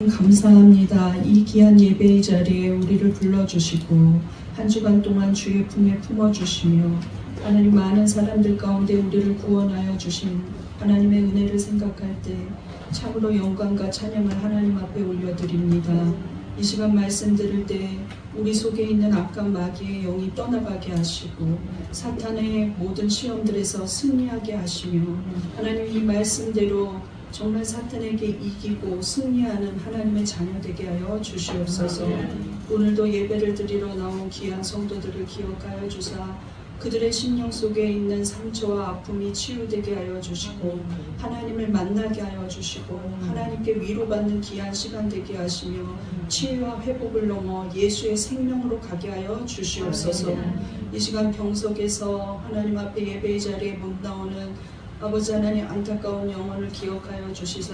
감사합니다. 이 귀한 예배의 자리에 우리를 불러주시고 한 주간 동안 주의 품에 품어주시며 하나님 많은 사람들 가운데 우리를 구원하여 주신 하나님의 은혜를 생각할 때 참으로 영광과 찬양을 하나님 앞에 올려드립니다. 이 시간 말씀 들을 때 우리 속에 있는 악한 마귀의 영이 떠나가게 하시고 사탄의 모든 시험들에서 승리하게 하시며 하나님 이 말씀대로 정말 사탄에게 이기고 승리하는 하나님의 자녀 되게 하여 주시옵소서. 오늘도 예배를 드리러 나온 귀한 성도들을 기억하여 주사 그들의 심령 속에 있는 상처와 아픔이 치유되게 하여 주시고 하나님을 만나게 하여 주시고 하나님께 위로받는 귀한 시간 되게 하시며 치유와 회복을 넘어 예수의 생명으로 가게 하여 주시옵소서. 이 시간 병석에서 하나님 앞에 예배의 자리에 못 나오는 아버지 하나님 안타까운 영혼을 기억하여 주시사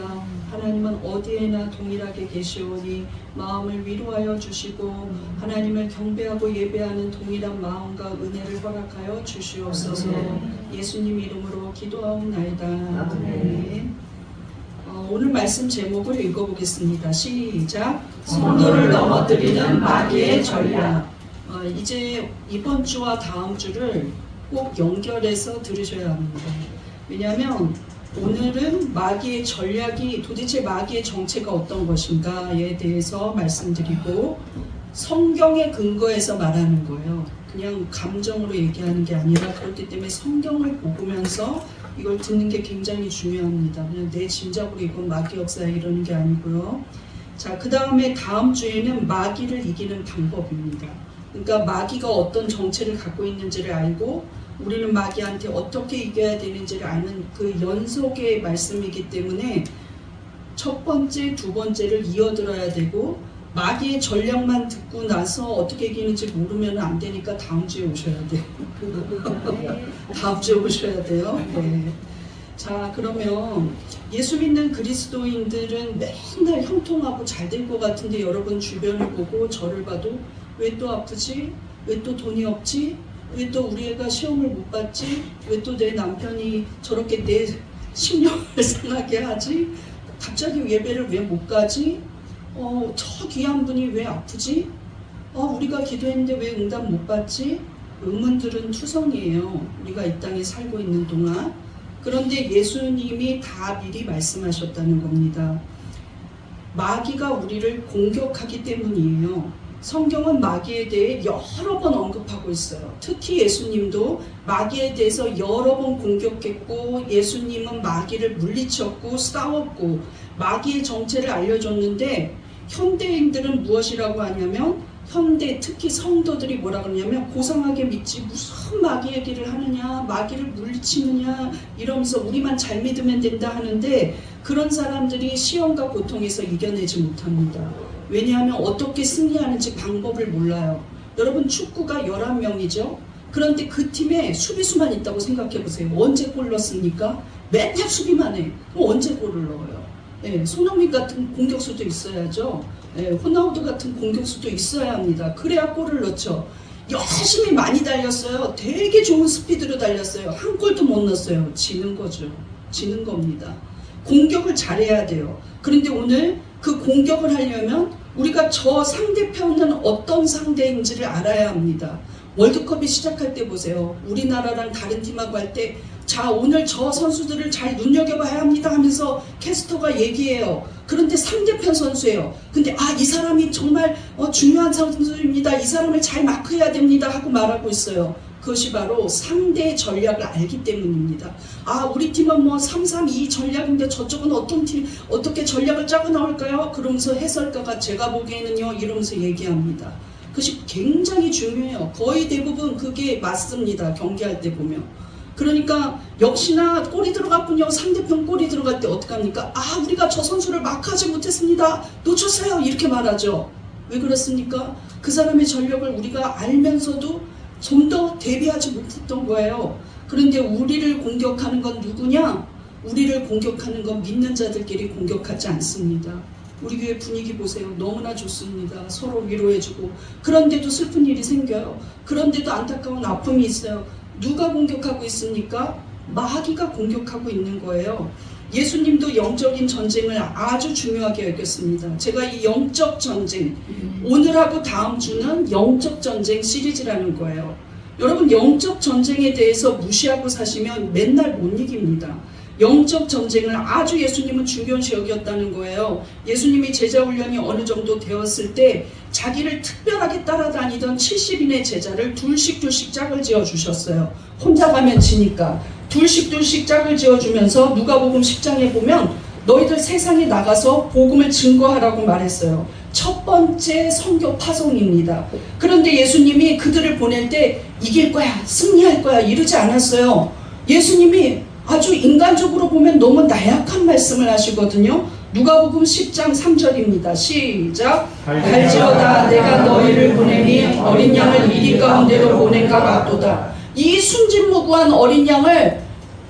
하나님은 어디에나 동일하게 계시오니 마음을 위로하여 주시고 하나님을 경배하고 예배하는 동일한 마음과 은혜를 허락하여 주시옵소서. 예수님 이름으로 기도하옵나이다. 아멘. 오늘 말씀 제목을 읽어보겠습니다. 시작. 성도를 넘어뜨리는 마귀의 전략. 이제 이번 주와 다음 주를 꼭 연결해서 들으셔야 합니다. 왜냐하면 오늘은 마귀의 전략이 도대체 마귀의 정체가 어떤 것인가에 대해서 말씀드리고 성경의 근거에서 말하는 거예요. 그냥 감정으로 얘기하는 게 아니라 그렇기 때문에 성경을 보면서 이걸 듣는 게 굉장히 중요합니다. 그냥 내 짐작으로 이건 마귀 역사에 이러는 게 아니고요. 자, 그 다음에 다음 주에는 마귀를 이기는 방법입니다. 그러니까 마귀가 어떤 정체를 갖고 있는지를 알고 우리는 마귀한테 어떻게 이겨야 되는지를 아는 그 연속의 말씀이기 때문에 첫 번째, 두 번째를 이어들어야 되고 마귀의 전략만 듣고 나서 어떻게 이기는지 모르면 안 되니까 다음 주에 오셔야 돼요. 다음 주에 오셔야 돼요. 네. 자, 그러면 예수 믿는 그리스도인들은 맨날 형통하고 잘 될 것 같은데 여러분 주변을 보고 저를 봐도 왜 또 아프지? 왜 또 돈이 없지? 왜 또 우리 애가 시험을 못 봤지? 왜 또 내 남편이 저렇게 내 심령을 상하게 하지? 갑자기 예배를 왜 못 가지? 저 귀한 분이 왜 아프지? 우리가 기도했는데 왜 응답 못 받지? 의문들은 투성이에요. 우리가 이 땅에 살고 있는 동안. 그런데 예수님이 다 미리 말씀하셨다는 겁니다. 마귀가 우리를 공격하기 때문이에요. 성경은 마귀에 대해 여러 번 언급하고 있어요. 특히 예수님도 마귀에 대해서 여러 번 공격했고 예수님은 마귀를 물리쳤고 싸웠고 마귀의 정체를 알려줬는데 현대인들은 무엇이라고 하냐면 특히 성도들이 뭐라 그러냐면 고상하게 믿지 무슨 마귀 얘기를 하느냐 마귀를 물리치느냐 이러면서 우리만 잘 믿으면 된다 하는데 그런 사람들이 시험과 고통에서 이겨내지 못합니다. 왜냐하면 어떻게 승리하는지 방법을 몰라요. 여러분 축구가 11명이죠. 그런데 그 팀에 수비수만 있다고 생각해 보세요. 언제 골 넣습니까? 맨날 수비만 해. 그럼 언제 골을 넣어요? 손흥민 같은 공격수도 있어야죠. 호나우두 같은 공격수도 있어야 합니다. 그래야 골을 넣죠. 열심히 많이 달렸어요. 되게 좋은 스피드로 달렸어요. 한 골도 못 넣었어요. 지는 거죠. 지는 겁니다. 공격을 잘해야 돼요. 그런데 오늘 그 공격을 하려면 우리가 저 상대편은 어떤 상대인지를 알아야 합니다. 월드컵이 시작할 때 보세요. 우리나라랑 다른 팀하고 할 때 자 오늘 저 선수들을 잘 눈여겨봐야 합니다 하면서 캐스터가 얘기해요. 그런데 상대편 선수예요. 근데 이 사람이 정말 중요한 선수입니다. 이 사람을 잘 마크해야 됩니다 하고 말하고 있어요. 그것이 바로 상대의 전략을 알기 때문입니다. 우리 팀은 3-3-2 전략인데 저쪽은 어떤 팀 어떻게 전략을 짜고 나올까요? 그러면서 해설가가 제가 보기에는요 이러면서 얘기합니다. 그것이 굉장히 중요해요. 거의 대부분 그게 맞습니다. 경기할 때 보면. 그러니까 역시나 골이 들어갔군요. 상대편 골이 들어갈 때 어떡합니까? 우리가 저 선수를 마크하지 못했습니다. 놓쳤어요. 이렇게 말하죠. 왜 그렇습니까? 그 사람의 전력을 우리가 알면서도 좀 더 대비하지 못했던 거예요. 그런데 우리를 공격하는 건 누구냐? 우리를 공격하는 건 믿는 자들끼리 공격하지 않습니다. 우리 교회 분위기 보세요. 너무나 좋습니다. 서로 위로해주고 그런데도 슬픈 일이 생겨요. 그런데도 안타까운 아픔이 있어요. 누가 공격하고 있습니까? 마귀가 공격하고 있는 거예요. 예수님도 영적인 전쟁을 아주 중요하게 여겼습니다. 제가 이 영적 전쟁, 오늘하고 다음 주는 영적 전쟁 시리즈라는 거예요. 여러분, 영적 전쟁에 대해서 무시하고 사시면 맨날 못 이깁니다. 영적 전쟁을 아주 예수님은 중요시 여겼다는 거예요. 예수님이 제자 훈련이 어느 정도 되었을 때 자기를 특별하게 따라다니던 70인의 제자를 둘씩 짝을 지어 주셨어요. 혼자 가면 지니까 둘씩 짝을 지어주면서 누가복음 10장에 보면 너희들 세상에 나가서 복음을 증거하라고 말했어요. 첫 번째 선교 파송입니다. 그런데 예수님이 그들을 보낼 때 이길 거야, 승리할 거야 이러지 않았어요. 예수님이 아주 인간적으로 보면 너무 나약한 말씀을 하시거든요. 누가복음 10장 3절입니다. 시작. 갈지어다 내가 너희를 보내니 어린 양을 이리 가운데로 보낸가 같도다. 이 순진무구한 어린 양을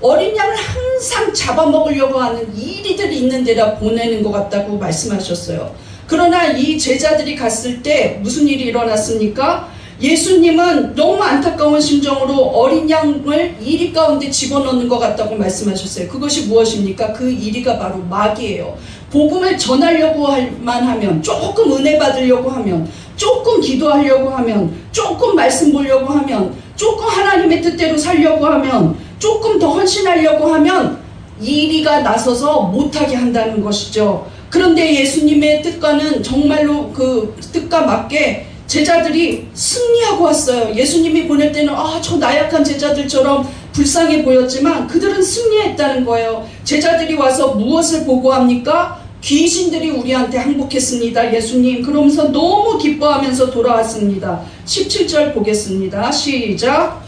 항상 잡아먹으려고 하는 이리들이 있는 데다 보내는 것 같다고 말씀하셨어요. 그러나 이 제자들이 갔을 때 무슨 일이 일어났습니까? 예수님은 너무 안타까운 심정으로 어린 양을 이리 가운데 집어넣는 것 같다고 말씀하셨어요. 그것이 무엇입니까? 그 이리가 바로 마귀예요. 복음을 전하려고 할만 하면, 조금 은혜 받으려고 하면, 조금 기도하려고 하면, 조금 말씀 보려고 하면, 조금 하나님의 뜻대로 살려고 하면, 조금 더 헌신하려고 하면 이리가 나서서 못하게 한다는 것이죠. 그런데 예수님의 뜻과는 정말로 그 뜻과 맞게 제자들이 승리하고 왔어요. 예수님이 보낼 때는 저 나약한 제자들처럼 불쌍해 보였지만 그들은 승리했다는 거예요. 제자들이 와서 무엇을 보고합니까? 귀신들이 우리한테 항복했습니다. 예수님. 그러면서 너무 기뻐하면서 돌아왔습니다. 17절 보겠습니다. 시작.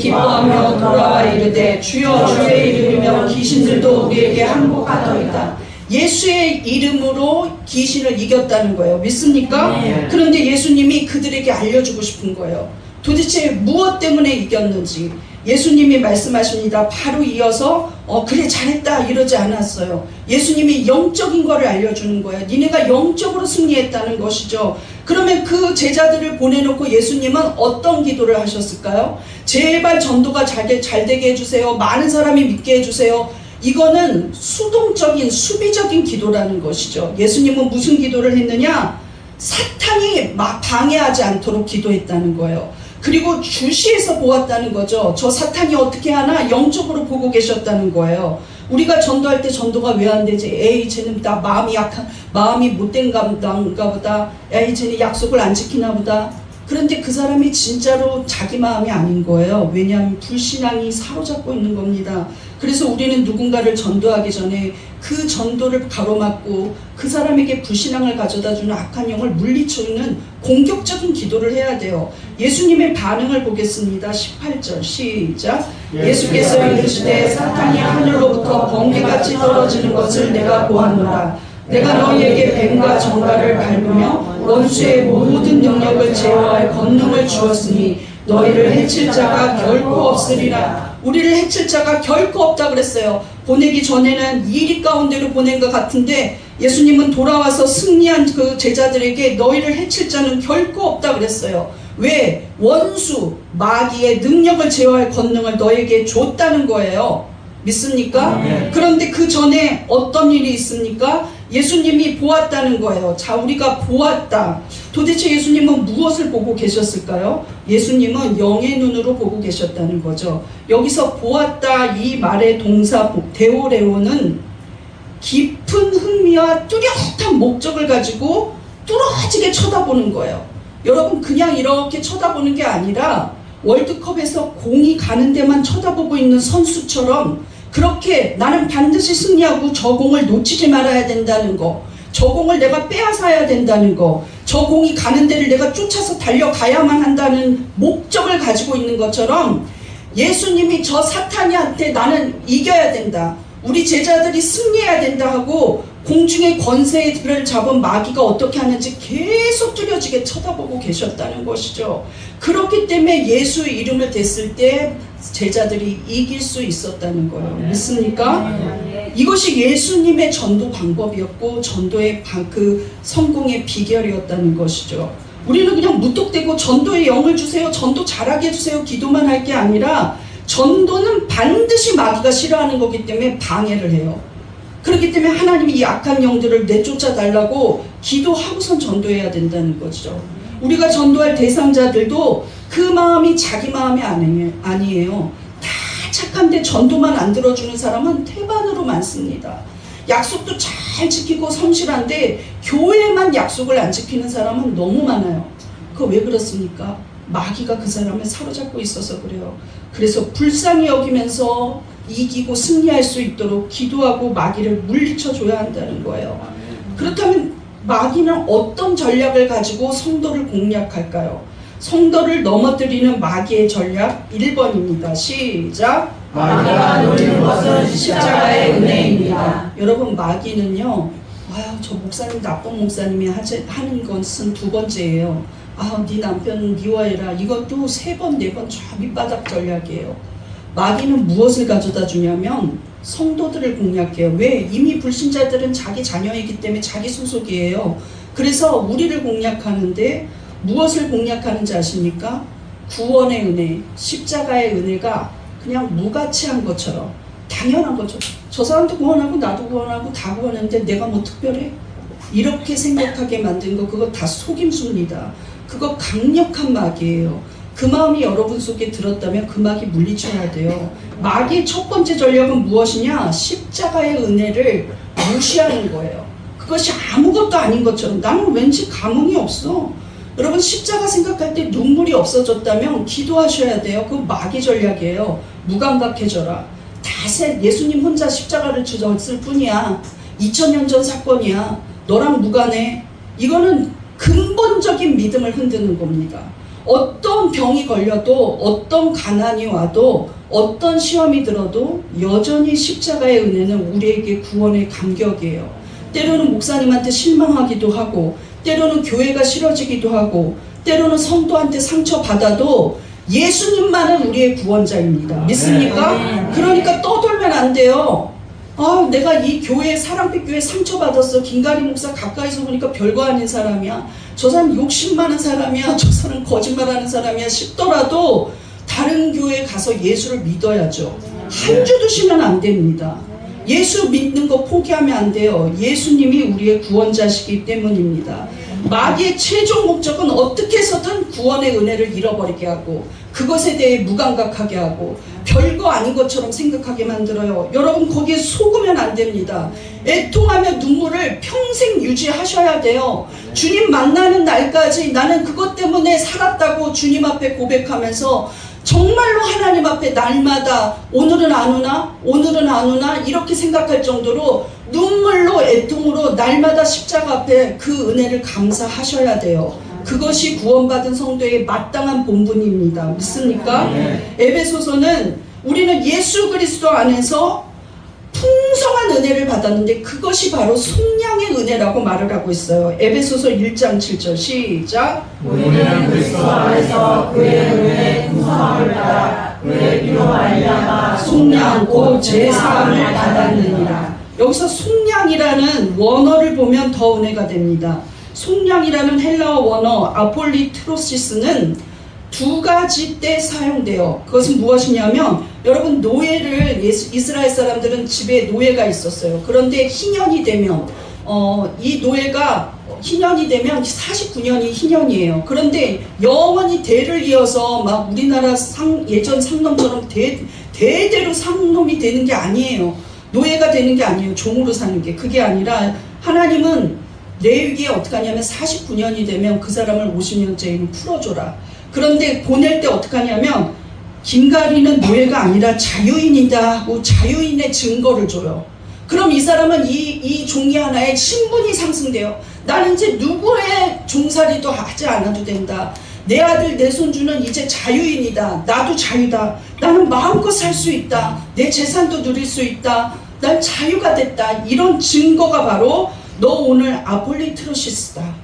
기뻐하며 돌아와 이르되 주여 주의 이름이며 귀신들도 우리에게 항복하더이다. 예수의 이름으로 귀신을 이겼다는 거예요. 믿습니까? 네. 그런데 예수님이 그들에게 알려주고 싶은 거예요. 도대체 무엇 때문에 이겼는지 예수님이 말씀하십니다. 바로 이어서 그래 잘했다 이러지 않았어요. 예수님이 영적인 거를 알려주는 거예요. 니네가 영적으로 승리했다는 것이죠. 그러면 그 제자들을 보내놓고 예수님은 어떤 기도를 하셨을까요? 제발 전도가 잘 되게 해주세요. 많은 사람이 믿게 해주세요. 이거는 수동적인 수비적인 기도라는 것이죠. 예수님은 무슨 기도를 했느냐? 사탄이 방해하지 않도록 기도했다는 거예요. 그리고 주시해서 보았다는 거죠. 저 사탄이 어떻게 하나 영적으로 보고 계셨다는 거예요. 우리가 전도할 때 전도가 왜 안 되지? 에이 쟤는 나 마음이 못된가 보다. 에이 쟤는 약속을 안 지키나 보다. 그런데 그 사람이 진짜로 자기 마음이 아닌 거예요. 왜냐하면 불신앙이 사로잡고 있는 겁니다. 그래서 우리는 누군가를 전도하기 전에 그 전도를 가로막고 그 사람에게 불신앙을 가져다주는 악한 영을 물리치는 공격적인 기도를 해야 돼요. 예수님의 반응을 보겠습니다. 18절 시작. 예수께서 이르시되 사탄이 하늘로부터 번개같이 떨어지는 것을 내가 보았노라. 내가 너희에게 뱀과 정갈을 밟으며 원수의 모든 능력을 제어할 권능을 주었으니 너희를 해칠 자가 결코 없으리라. 우리를 해칠 자가 결코 없다 그랬어요. 보내기 전에는 이리 가운데로 보낸 것 같은데 예수님은 돌아와서 승리한 그 제자들에게 너희를 해칠 자는 결코 없다 그랬어요. 왜? 원수, 마귀의 능력을 제어할 권능을 너에게 줬다는 거예요. 믿습니까? 그런데 그 전에 어떤 일이 있습니까? 예수님이 보았다는 거예요. 자, 우리가 보았다. 도대체 예수님은 무엇을 보고 계셨을까요? 예수님은 영의 눈으로 보고 계셨다는 거죠. 여기서 보았다 이 말의 동사 데오레오는 깊은 흥미와 뚜렷한 목적을 가지고 뚫어지게 쳐다보는 거예요. 여러분 그냥 이렇게 쳐다보는 게 아니라 월드컵에서 공이 가는 데만 쳐다보고 있는 선수처럼 그렇게 나는 반드시 승리하고 저 공을 놓치지 말아야 된다는 거, 저 공을 내가 빼앗아야 된다는 거, 저 공이 가는 데를 내가 쫓아서 달려가야만 한다는 목적을 가지고 있는 것처럼 예수님이 저 사탄이한테 나는 이겨야 된다, 우리 제자들이 승리해야 된다 하고 공중의 권세를 잡은 마귀가 어떻게 하는지 계속 뚜려지게 쳐다보고 계셨다는 것이죠. 그렇기 때문에 예수 이름을 댔을 때 제자들이 이길 수 있었다는 거예요. 믿습니까? 이것이 예수님의 전도 방법이었고 전도의 그 성공의 비결이었다는 것이죠. 우리는 그냥 무턱대고 전도의 영을 주세요, 전도 잘하게 해주세요 기도만 할 게 아니라 전도는 반드시 마귀가 싫어하는 거기 때문에 방해를 해요. 그렇기 때문에 하나님이 이 악한 영들을 내쫓아 달라고 기도하고선 전도해야 된다는 거죠. 우리가 전도할 대상자들도 그 마음이 자기 마음이 아니에요. 다 착한데 전도만 안 들어주는 사람은 태반으로 많습니다. 약속도 잘 지키고 성실한데 교회만 약속을 안 지키는 사람은 너무 많아요. 그거 왜 그렇습니까? 마귀가 그 사람을 사로잡고 있어서 그래요. 그래서 불쌍히 여기면서 이기고 승리할 수 있도록 기도하고 마귀를 물리쳐줘야 한다는 거예요. 그렇다면 마귀는 어떤 전략을 가지고 성도를 공략할까요? 성도를 넘어뜨리는 마귀의 전략 1번입니다. 시작! 마귀가 노리는 것은 십자가의 은혜입니다. 여러분, 마귀는요, 저 목사님 나쁜 목사님이 하는 것은 두 번째예요. 네 남편 미워해라. 이것도 3번, 4번 저 밑바닥 전략이에요. 마귀는 무엇을 가져다 주냐면 성도들을 공략해요. 왜? 이미 불신자들은 자기 자녀이기 때문에 자기 소속이에요. 그래서 우리를 공략하는데 무엇을 공략하는지 아십니까? 구원의 은혜, 십자가의 은혜가 그냥 무가치한 것처럼, 당연한 것처럼, 저 사람도 구원하고 나도 구원하고 다 구원했는데 내가 뭐 특별해? 이렇게 생각하게 만든 거, 그거 다 속임수입니다. 그거 강력한 마귀예요. 그 마음이 여러분 속에 들었다면 그 마귀 물리쳐야 돼요. 마귀의 첫 번째 전략은 무엇이냐? 십자가의 은혜를 무시하는 거예요. 그것이 아무것도 아닌 것처럼, 나는 왠지 감흥이 없어. 여러분, 십자가 생각할 때 눈물이 없어졌다면 기도하셔야 돼요. 그거 마귀 전략이에요. 무감각해져라. 예수님 혼자 십자가를 졌을 뿐이야. 2000년 전 사건이야. 너랑 무관해. 이거는 근본적인 믿음을 흔드는 겁니다. 어떤 병이 걸려도, 어떤 가난이 와도, 어떤 시험이 들어도 여전히 십자가의 은혜는 우리에게 구원의 감격이에요. 때로는 목사님한테 실망하기도 하고, 때로는 교회가 싫어지기도 하고, 때로는 성도한테 상처받아도 예수님만은 우리의 구원자입니다. 믿습니까? 그러니까 떠돌면 안 돼요. 내가 이 교회, 사랑빛 교회 상처받았어. 김가리 목사 가까이서 보니까 별거 아닌 사람이야. 저 사람 욕심 많은 사람이야. 저 사람 거짓말하는 사람이야 싶더라도 다른 교회에 가서 예수를 믿어야죠. 한 주도 쉬면 안 됩니다. 예수 믿는 거 포기하면 안 돼요. 예수님이 우리의 구원자시기 때문입니다. 마귀의 최종 목적은 어떻게 해서든 구원의 은혜를 잃어버리게 하고, 그것에 대해 무감각하게 하고, 별거 아닌 것처럼 생각하게 만들어요. 여러분, 거기에 속으면 안 됩니다. 애통하며 눈물을 평생 유지하셔야 돼요. 주님 만나는 날까지 나는 그것 때문에 살았다고 주님 앞에 고백하면서 정말로 하나님 앞에 날마다 오늘은 안 오나? 오늘은 안 오나? 이렇게 생각할 정도로 눈물로 애통으로 날마다 십자가 앞에 그 은혜를 감사하셔야 돼요. 그것이 구원받은 성도의 마땅한 본분입니다. 믿습니까? 에베소서는 우리는 예수 그리스도 안에서 풍성한 은혜를 받았는데 그것이 바로 속량의 은혜라고 말을 하고 있어요. 에베소서 1장 7절 시작. 우리는 그리스도 안에서 그의 은혜의 풍성함을 따라 그의 피로 말미암아 속량 곧 제사함을 받았느니라. 여기서 속량이라는 원어를 보면 더 은혜가 됩니다. 속량이라는 헬라어 원어 아폴리트로시스는 두 가지 때 사용돼요. 그것은 무엇이냐면, 여러분, 노예를 이스라엘 사람들은 집에 노예가 있었어요. 그런데 희년이 되면 이 노예가 희년이 되면 49년이 희년이에요. 그런데 영원히 대를 이어서 막 우리나라 예전 상놈처럼 대대로 상놈이 되는 게 아니에요. 노예가 되는 게 아니에요. 종으로 사는 게. 그게 아니라 하나님은 레위기에 어떻게 하냐면 49년이 되면 그 사람을 50년째는 풀어줘라. 그런데 보낼 때 어떻게 하냐면 김가리는 노예가 아니라 자유인이다 하고 자유인의 증거를 줘요. 그럼 이 사람은 이 종이 하나의 신분이 상승돼요. 나는 이제 누구의 종살이도 하지 않아도 된다. 내 아들 내 손주는 이제 자유인이다. 나도 자유다. 나는 마음껏 살 수 있다. 내 재산도 누릴 수 있다. 난 자유가 됐다. 이런 증거가 바로 너 오늘 아폴리트로시스다.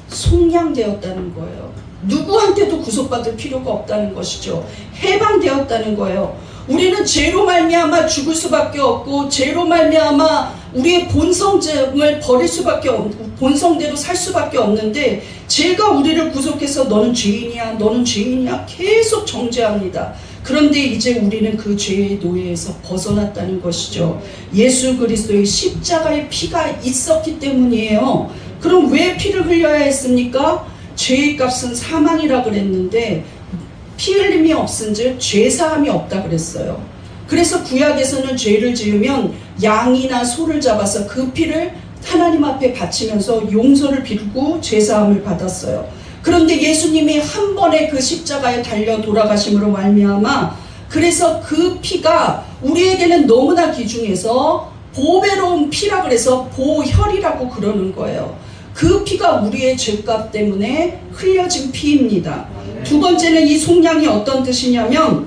속량되었다는 거예요. 누구한테도 구속받을 필요가 없다는 것이죠. 해방되었다는 거예요. 우리는 죄로 말미암아 죽을 수밖에 없고, 죄로 말미암아 우리의 본성을 버릴 수밖에 없고, 본성대로 살 수밖에 없는데, 죄가 우리를 구속해서 너는 죄인이야, 너는 죄인이야 계속 정죄합니다. 그런데 이제 우리는 그 죄의 노예에서 벗어났다는 것이죠. 예수 그리스도의 십자가의 피가 있었기 때문이에요. 그럼 왜 피를 흘려야 했습니까? 죄의 값은 사망이라 그랬는데 피 흘림이 없은즉 죄사함이 없다 그랬어요. 그래서 구약에서는 죄를 지으면 양이나 소를 잡아서 그 피를 하나님 앞에 바치면서 용서를 빌고 죄사함을 받았어요. 그런데 예수님이 한 번에 그 십자가에 달려 돌아가심으로 말미암아 그래서 그 피가 우리에게는 너무나 귀중해서 보배로운 피라 그래서 보혈이라고 그러는 거예요. 그 피가 우리의 죄값 때문에 흘려진 피입니다. 두 번째는 이 속량이 어떤 뜻이냐면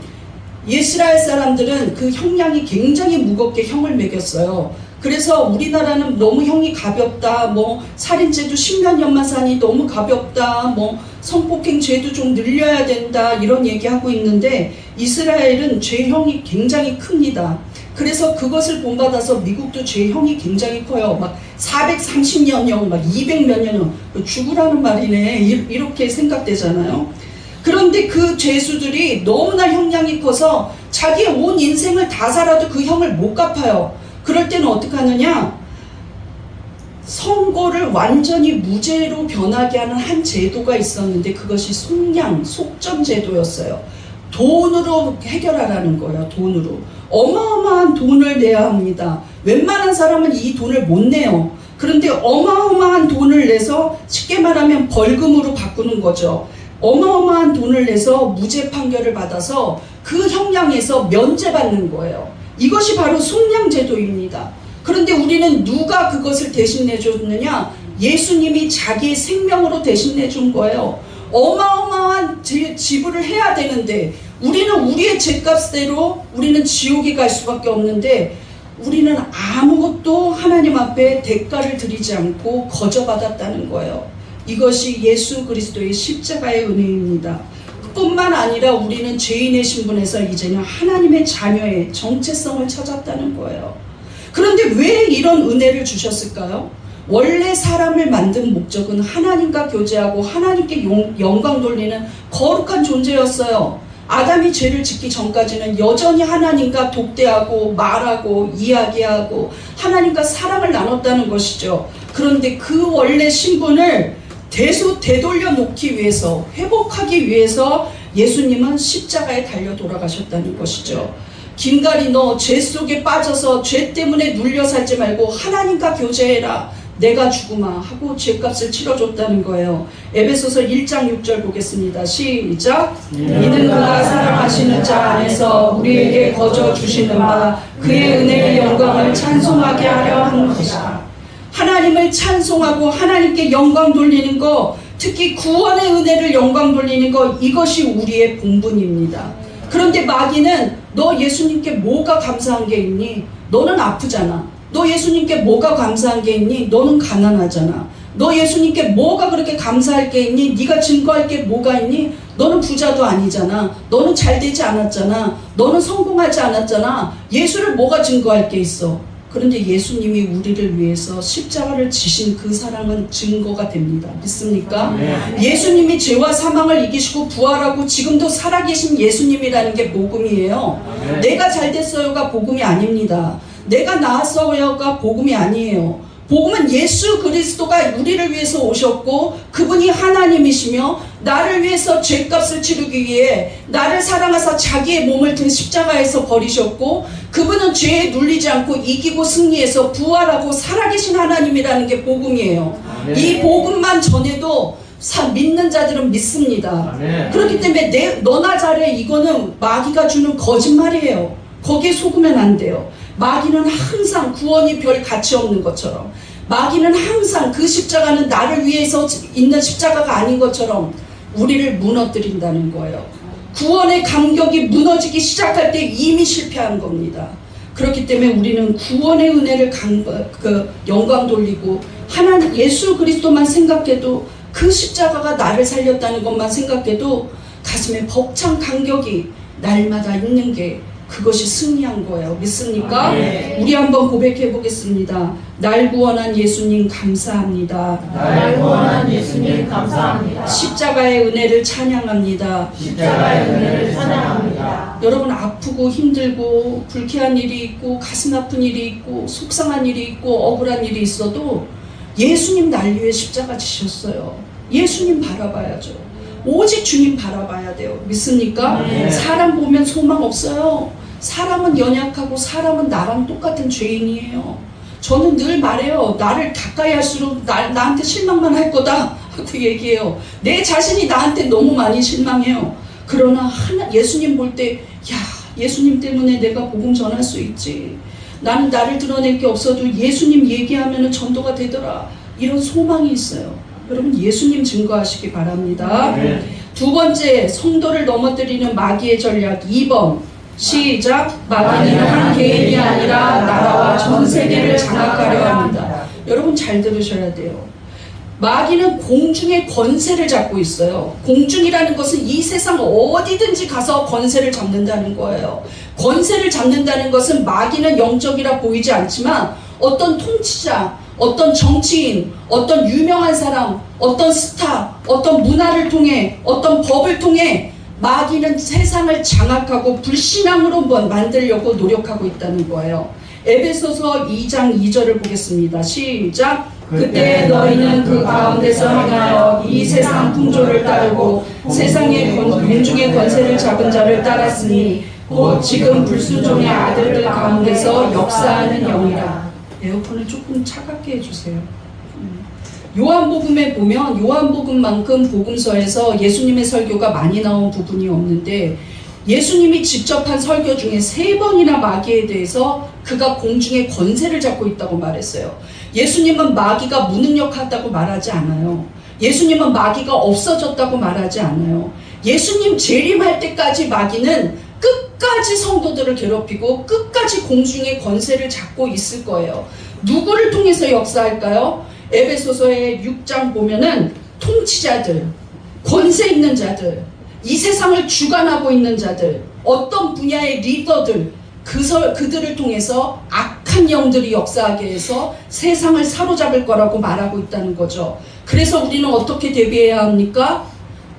이스라엘 사람들은 그 형량이 굉장히 무겁게 형을 매겼어요. 그래서 우리나라는 너무 형이 가볍다, 뭐 살인죄도 10몇 년만 사니 너무 가볍다, 뭐 성폭행 죄도 좀 늘려야 된다 이런 얘기하고 있는데 이스라엘은 죄형이 굉장히 큽니다. 그래서 그것을 본받아서 미국도 죄형이 굉장히 커요. 막 430년형, 막 200몇 년형, 죽으라는 말이네 이렇게 생각되잖아요. 그런데 그 죄수들이 너무나 형량이 커서 자기의 온 인생을 다 살아도 그 형을 못 갚아요. 그럴 때는 어떻게 하느냐? 선고를 완전히 무죄로 변하게 하는 한 제도가 있었는데 그것이 속량, 속전제도였어요. 돈으로 해결하라는 거예요. 돈으로. 어마어마한 돈을 내야 합니다. 웬만한 사람은 이 돈을 못 내요. 그런데 어마어마한 돈을 내서 쉽게 말하면 벌금으로 바꾸는 거죠. 어마어마한 돈을 내서 무죄 판결을 받아서 그 형량에서 면제받는 거예요. 이것이 바로 속량제도입니다. 그런데 우리는 누가 그것을 대신 내줬느냐? 예수님이 자기의 생명으로 대신 내준 거예요. 어마어마한 지불을 해야 되는데 우리는 우리의 죄값대로 우리는 지옥에 갈 수밖에 없는데 우리는 아무것도 하나님 앞에 대가를 드리지 않고 거저받았다는 거예요. 이것이 예수 그리스도의 십자가의 은혜입니다. 뿐만 아니라 우리는 죄인의 신분에서 이제는 하나님의 자녀의 정체성을 찾았다는 거예요. 그런데 왜 이런 은혜를 주셨을까요? 원래 사람을 만든 목적은 하나님과 교제하고 하나님께 영광 돌리는 거룩한 존재였어요. 아담이 죄를 짓기 전까지는 여전히 하나님과 독대하고 말하고 이야기하고 하나님과 사랑을 나눴다는 것이죠. 그런데 그 원래 신분을 되돌려 놓기 위해서, 회복하기 위해서 예수님은 십자가에 달려 돌아가셨다는 것이죠. 김가리 너 죄 속에 빠져서 죄 때문에 눌려 살지 말고 하나님과 교제해라. 내가 죽으마 하고 죄값을 치러줬다는 거예요. 에베소서 1장 6절 보겠습니다. 시작. 이는 그가 사랑하시는 자 안에서 우리에게 거저 주시는 바 그의 은혜의 영광을 찬송하게 하려 하는 것이다. 하나님을 찬송하고 하나님께 영광 돌리는 거, 특히 구원의 은혜를 영광 돌리는 거, 이것이 우리의 본분입니다. 그런데 마귀는 너 예수님께 뭐가 감사한 게 있니? 너는 아프잖아. 너 예수님께 뭐가 감사한 게 있니? 너는 가난하잖아. 너 예수님께 뭐가 그렇게 감사할 게 있니? 네가 증거할 게 뭐가 있니? 너는 부자도 아니잖아. 너는 잘 되지 않았잖아. 너는 성공하지 않았잖아. 예수를 뭐가 증거할 게 있어? 그런데 예수님이 우리를 위해서 십자가를 지신 그 사랑은 증거가 됩니다. 믿습니까? 예수님이 죄와 사망을 이기시고 부활하고 지금도 살아계신 예수님이라는 게 복음이에요. 내가 잘 됐어요가 복음이 아닙니다. 내가 나았어요가 복음이 아니에요. 복음은 예수 그리스도가 우리를 위해서 오셨고 그분이 하나님이시며 나를 위해서 죄값을 치르기 위해 나를 사랑하사 자기의 몸을 든 십자가에서 버리셨고 그분은 죄에 눌리지 않고 이기고 승리해서 부활하고 살아계신 하나님이라는 게 복음이에요. 이 복음만 전해도 믿는 자들은 믿습니다. 그렇기 때문에 너나 잘해 이거는 마귀가 주는 거짓말이에요. 거기에 속으면 안 돼요. 마귀는 항상 구원이 별 가치 없는 것처럼, 마귀는 항상 그 십자가는 나를 위해서 있는 십자가가 아닌 것처럼 우리를 무너뜨린다는 거예요. 구원의 감격이 무너지기 시작할 때 이미 실패한 겁니다. 그렇기 때문에 우리는 구원의 은혜를 영광 돌리고 하나님 예수 그리스도만 생각해도 그 십자가가 나를 살렸다는 것만 생각해도 가슴에 벅찬 감격이 날마다 있는 게 그것이 승리한 거예요. 믿습니까? 네. 우리 한번 고백해 보겠습니다. 날 구원한 예수님 감사합니다. 날 구원한 예수님 감사합니다. 십자가의 은혜를 찬양합니다. 십자가의 은혜를 찬양합니다. 여러분 아프고 힘들고 불쾌한 일이 있고 가슴 아픈 일이 있고 속상한 일이 있고 억울한 일이 있어도 예수님 날 위해 십자가 지셨어요. 예수님 바라봐야죠. 오직 주님 바라봐야 돼요. 믿습니까? 네. 사람 보면 소망 없어요. 사람은 연약하고 사람은 나랑 똑같은 죄인이에요. 저는 늘 말해요. 나를 가까이 할수록 나한테 실망만 할 거다 하고 얘기해요. 내 자신이 나한테 너무 많이 실망해요. 그러나 예수님 볼 때 야, 예수님 때문에 내가 복음 전할 수 있지. 나는 나를 드러낼 게 없어도 예수님 얘기하면 전도가 되더라. 이런 소망이 있어요. 여러분 예수님 증거하시기 바랍니다. 네. 두 번째, 성도를 넘어뜨리는 마귀의 전략 2번. 시작. 마귀는 한 개인이 아니라 나라와 전 세계를 장악하려 합니다. 여러분 잘 들으셔야 돼요. 마귀는 공중의 권세를 잡고 있어요. 공중이라는 것은 이 세상 어디든지 가서 권세를 잡는다는 거예요. 권세를 잡는다는 것은 마귀는 영적이라 보이지 않지만 어떤 통치자, 어떤 정치인, 어떤 유명한 사람, 어떤 스타, 어떤 문화를 통해, 어떤 법을 통해 마귀는 세상을 장악하고 불신앙으로 만들려고 노력하고 있다는 거예요. 에베소서 2장 2절을 보겠습니다. 시작. 그때 너희는 그 가운데서 행하여 이 세상 풍조를 따르고 세상의 공중의 권세를 잡은 자를 따랐으니 곧 지금 불순종의 아들들 가운데서 역사하는 영이라. 에어컨을 조금 차갑게 해주세요. 요한복음에 보면 요한복음만큼 복음서에서 예수님의 설교가 많이 나온 부분이 없는데 예수님이 직접 한 설교 중에 3번이나 마귀에 대해서 그가 공중의 권세를 잡고 있다고 말했어요. 예수님은 마귀가 무능력하다고 말하지 않아요. 예수님은 마귀가 없어졌다고 말하지 않아요. 예수님 재림할 때까지 마귀는 끝까지 성도들을 괴롭히고 끝까지 공중의 권세를 잡고 있을 거예요. 누구를 통해서 역사할까요? 에베소서의 6장 보면은 통치자들, 권세 있는 자들, 이 세상을 주관하고 있는 자들, 어떤 분야의 리더들, 그들을 통해서 악한 영들이 역사하게 해서 세상을 사로잡을 거라고 말하고 있다는 거죠. 그래서 우리는 어떻게 대비해야 합니까?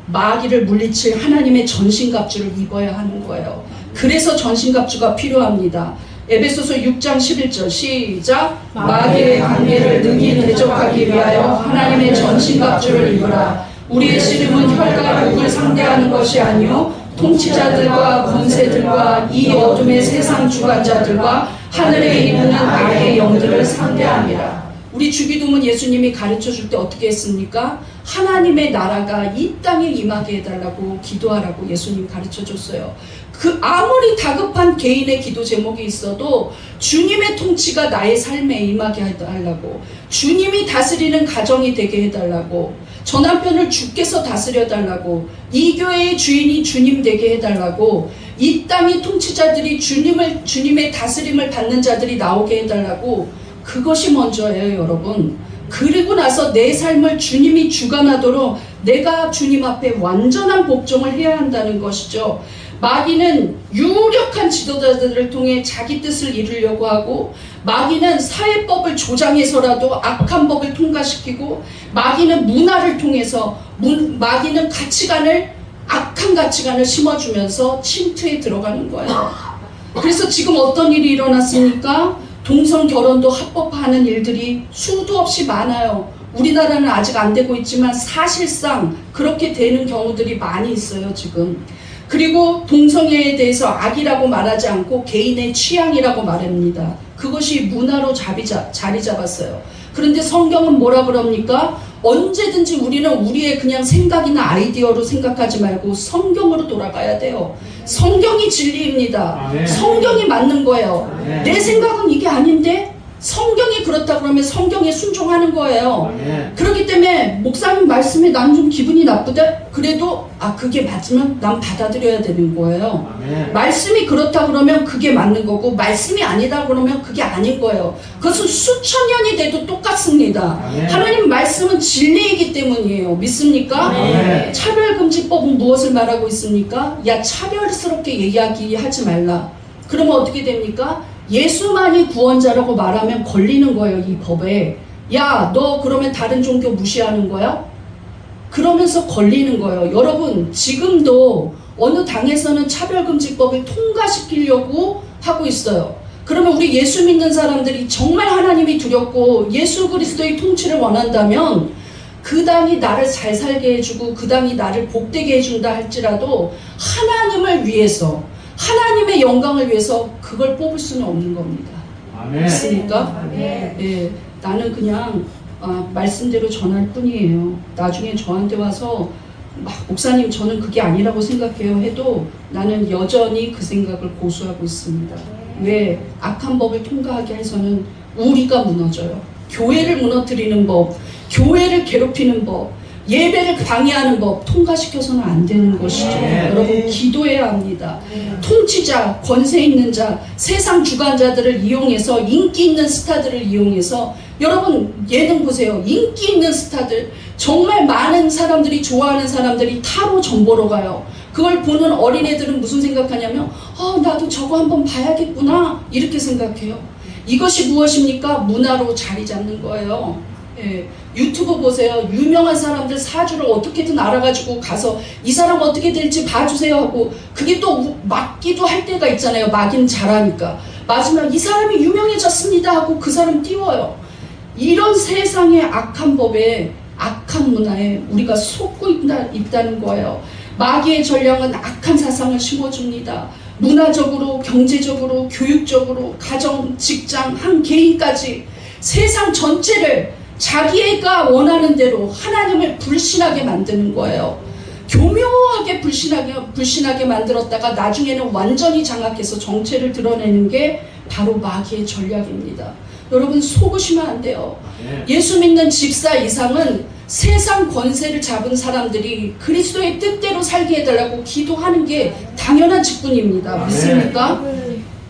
마귀를 물리칠 하나님의 전신갑주를 입어야 하는 거예요. 그래서 전신갑주가 필요합니다. 에베소서 6장 11절 시작. 마귀의 관계를 능히 대적하기 위하여 하나님의 전신갑주를 입으라. 우리의 씨름은 혈과 육을 상대하는 것이 아니요 통치자들과 권세들과 이 어둠의 세상 주관자들과 하늘에 있는 악의 영들을 상대함이라. 우리 주기도문 예수님이 가르쳐줄 때 어떻게 했습니까? 하나님의 나라가 이 땅에 임하게 해달라고 기도하라고 예수님 가르쳐줬어요. 그 아무리 다급한 개인의 기도 제목이 있어도 주님의 통치가 나의 삶에 임하게 해달라고, 주님이 다스리는 가정이 되게 해달라고, 저 남편을 주께서 다스려달라고, 이 교회의 주인이 주님 되게 해달라고, 이 땅의 통치자들이 주님의 다스림을 받는 자들이 나오게 해달라고. 그것이 먼저예요, 여러분. 그리고 나서 내 삶을 주님이 주관하도록 내가 주님 앞에 완전한 복종을 해야 한다는 것이죠. 마귀는 유력한 지도자들을 통해 자기 뜻을 이루려고 하고, 마귀는 사회법을 조장해서라도 악한 법을 통과시키고, 마귀는 문화를 통해서 마귀는 악한 가치관을 심어주면서 침투에 들어가는 거예요. 그래서 지금 어떤 일이 일어났습니까? 동성 결혼도 합법화하는 일들이 수도 없이 많아요. 우리나라는 아직 안 되고 있지만 사실상 그렇게 되는 경우들이 많이 있어요, 지금. 그리고 동성애에 대해서 악이라고 말하지 않고 개인의 취향이라고 말합니다. 그것이 문화로 자리 잡았어요. 그런데 성경은 뭐라 그럽니까? 언제든지 우리는 우리의 그냥 생각이나 아이디어로 생각하지 말고 성경으로 돌아가야 돼요. 성경이 진리입니다. 아멘. 성경이 맞는 거예요. 아멘. 내 생각은 이게 아닌데 성경이 그렇다 그러면 성경에 순종하는 거예요. 아멘. 그렇기 때문에 목사님 말씀에 난 좀 기분이 나쁘대? 그래도 그게 맞으면 난 받아들여야 되는 거예요. 아멘. 말씀이 그렇다 그러면 그게 맞는 거고, 말씀이 아니다 그러면 그게 아닌 거예요. 그것은 수천 년이 돼도 똑같습니다. 아멘. 하나님 말씀은 진리이기 때문이에요. 믿습니까? 아멘. 차별금지법은 무엇을 말하고 있습니까? 야, 차별스럽게 이야기하지 말라. 그러면 어떻게 됩니까? 예수만이 구원자라고 말하면 걸리는 거예요, 이 법에. 야, 너 그러면 다른 종교 무시하는 거야? 그러면서 걸리는 거예요. 여러분, 지금도 어느 당에서는 차별금지법을 통과시키려고 하고 있어요. 그러면 우리 예수 믿는 사람들이 정말 하나님이 두렵고 예수 그리스도의 통치를 원한다면 그 당이 나를 잘 살게 해주고 그 당이 나를 복되게 해준다 할지라도 하나님을 위해서, 하나님의 영광을 위해서 그걸 뽑을 수는 없는 겁니다. 아멘. 맞습니까? 네, 나는 그냥 말씀대로 전할 뿐이에요. 나중에 저한테 와서 목사님 저는 그게 아니라고 생각해요 해도 나는 여전히 그 생각을 고수하고 있습니다. 왜? 악한 법을 통과하게 해서는 우리가 무너져요. 교회를 무너뜨리는 법, 교회를 괴롭히는 법, 예배를 방해하는 법 통과시켜서는 안 되는 것이죠. 여러분 기도해야 합니다. 통치자, 권세 있는 자, 세상 주관자들을 이용해서 인기 있는 스타들을 이용해서 여러분 예능 보세요. 인기 있는 스타들 정말 많은 사람들이 좋아하는 사람들이 타로 점 보러 가요. 그걸 보는 어린애들은 무슨 생각하냐면 나도 저거 한번 봐야겠구나 이렇게 생각해요. 이것이 무엇입니까? 문화로 자리 잡는 거예요. 예, 유튜브 보세요. 유명한 사람들 사주를 어떻게든 알아가지고 가서 이 사람 어떻게 될지 봐주세요 하고 그게 또 맞기도 할 때가 있잖아요. 맞긴 잘하니까. 맞으면 이 사람이 유명해졌습니다 하고 그 사람 띄워요. 이런 세상의 악한 법에 악한 문화에 우리가 속고 있다는 거예요. 마귀의 전략은 악한 사상을 심어줍니다. 문화적으로, 경제적으로, 교육적으로, 가정, 직장, 한 개인까지 세상 전체를 자기가 원하는 대로 하나님을 불신하게 만드는 거예요. 교묘하게 불신하게 만들었다가 나중에는 완전히 장악해서 정체를 드러내는 게 바로 마귀의 전략입니다. 여러분 속으시면 안 돼요. 예수 믿는 집사 이상은 세상 권세를 잡은 사람들이 그리스도의 뜻대로 살게 해달라고 기도하는 게 당연한 직분입니다. 믿습니까?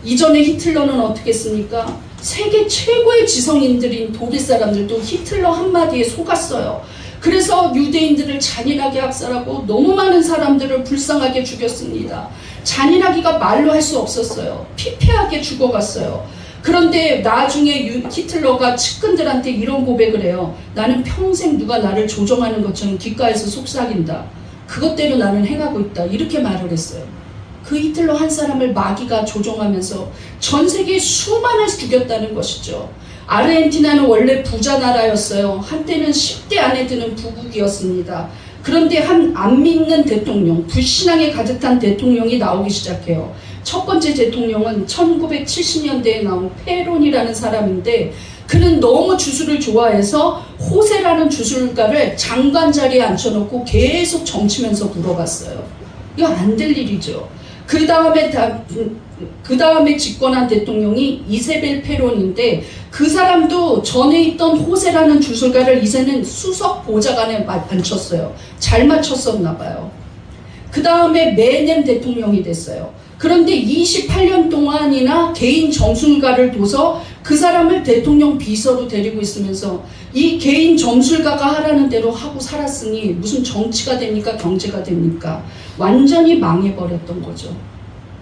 이전에 히틀러는 어떻게 했습니까? 세계 최고의 지성인들인 독일 사람들도 히틀러 한마디에 속았어요. 그래서 유대인들을 잔인하게 학살하고 너무 많은 사람들을 불쌍하게 죽였습니다. 잔인하기가 말로 할 수 없었어요. 피폐하게 죽어갔어요. 그런데 나중에 히틀러가 측근들한테 이런 고백을 해요. 나는 평생 누가 나를 조종하는 것처럼 귓가에서 속삭인다. 그것대로 나는 행하고 있다. 이렇게 말을 했어요. 그 히틀러 한 사람을 마귀가 조종하면서 전 세계 수만을 죽였다는 것이죠. 아르헨티나는 원래 부자 나라였어요. 한때는 10대 안에 드는 부국이었습니다. 그런데 한 안 믿는 대통령, 불신앙에 가득한 대통령이 나오기 시작해요. 첫 번째 대통령은 1970년대에 나온 페론이라는 사람인데 그는 너무 주술을 좋아해서 호세라는 주술가를 장관 자리에 앉혀놓고 계속 정치면서 물어봤어요. 이거 안 될 일이죠. 그 다음에 집권한 대통령이 이세벨 페론인데 그 사람도 전에 있던 호세라는 주술가를 이제는 수석 보좌관에 앉혔어요. 잘 맞췄었나 봐요. 그 다음에 메넴 대통령이 됐어요. 그런데 28년 동안이나 개인 점술가를 둬서 그 사람을 대통령 비서로 데리고 있으면서 이 개인 점술가가 하라는 대로 하고 살았으니 무슨 정치가 됩니까? 경제가 됩니까? 완전히 망해버렸던 거죠.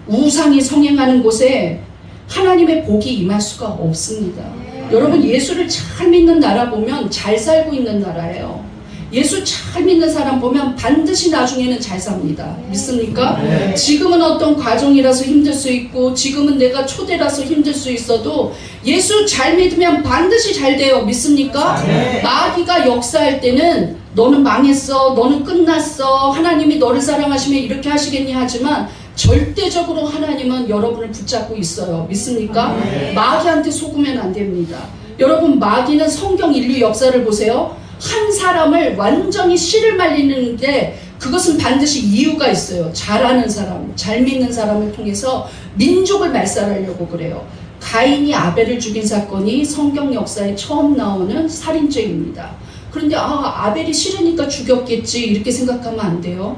우상이 성행하는 곳에 하나님의 복이 임할 수가 없습니다. 여러분 예수를 잘 믿는 나라 보면 잘 살고 있는 나라예요. 예수 잘 믿는 사람 보면 반드시 나중에는 잘 삽니다. 믿습니까? 네. 지금은 어떤 과정이라서 힘들 수 있고 지금은 내가 초대라서 힘들 수 있어도 예수 잘 믿으면 반드시 잘 돼요. 믿습니까? 네. 마귀가 역사할 때는 너는 망했어, 너는 끝났어, 하나님이 너를 사랑하시면 이렇게 하시겠니 하지만 절대적으로 하나님은 여러분을 붙잡고 있어요. 믿습니까? 네. 마귀한테 속으면 안 됩니다. 여러분 마귀는 성경 인류 역사를 보세요. 한 사람을 완전히 씨를 말리는데 그것은 반드시 이유가 있어요. 잘하는 사람, 잘 믿는 사람을 통해서 민족을 말살하려고 그래요. 가인이 아벨을 죽인 사건이 성경 역사에 처음 나오는 살인죄입니다. 그런데 아벨이 싫으니까 죽였겠지 이렇게 생각하면 안 돼요.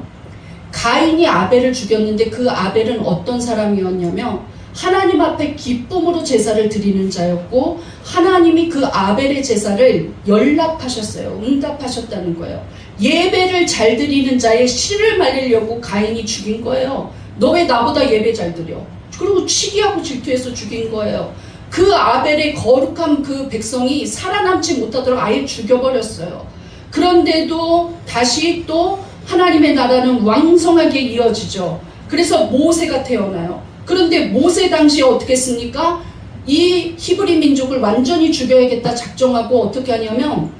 가인이 아벨을 죽였는데 그 아벨은 어떤 사람이었냐면 하나님 앞에 기쁨으로 제사를 드리는 자였고 하나님이 그 아벨의 제사를 연락하셨어요. 응답하셨다는 거예요. 예배를 잘 드리는 자의 씨를 말리려고 가인이 죽인 거예요. 너 왜 나보다 예배 잘 드려? 그리고 시기하고 질투해서 죽인 거예요. 그 아벨의 거룩한 그 백성이 살아남지 못하도록 아예 죽여버렸어요. 그런데도 다시 또 하나님의 나라는 왕성하게 이어지죠. 그래서 모세가 태어나요. 그런데 모세 당시에 어떻게 했습니까? 이 히브리 민족을 완전히 죽여야겠다 작정하고 어떻게 하냐면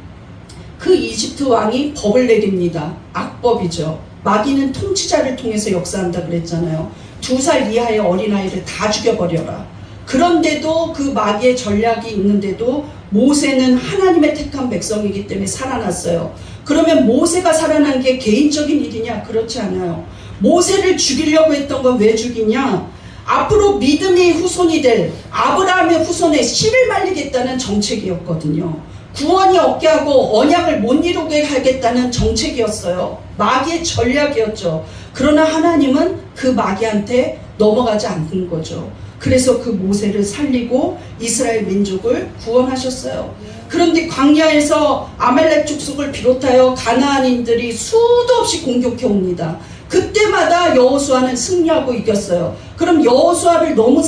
그 이집트 왕이 법을 내립니다. 악법이죠. 마귀는 통치자를 통해서 역사한다 그랬잖아요. 2살 이하의 어린아이를 다 죽여버려라. 그런데도 그 마귀의 전략이 있는데도 모세는 하나님의 택한 백성이기 때문에 살아났어요. 그러면 모세가 살아난 게 개인적인 일이냐? 그렇지 않아요. 모세를 죽이려고 했던 건 왜 죽이냐? 앞으로 믿음의 후손이 될 아브라함의 후손의 씨를 말리겠다는 정책이었거든요. 구원이 없게 하고 언약을 못 이루게 하겠다는 정책이었어요. 마귀의 전략이었죠. 그러나 하나님은 그 마귀한테 넘어가지 않는 거죠. 그래서 그 모세를 살리고 이스라엘 민족을 구원하셨어요. 그런데 광야에서 아말렉 족속을 비롯하여 가나안인들이 수도 없이 공격해 옵니다. 그때마다 여호수아는 승리하고 이겼어요. 그럼 여호수아를 너무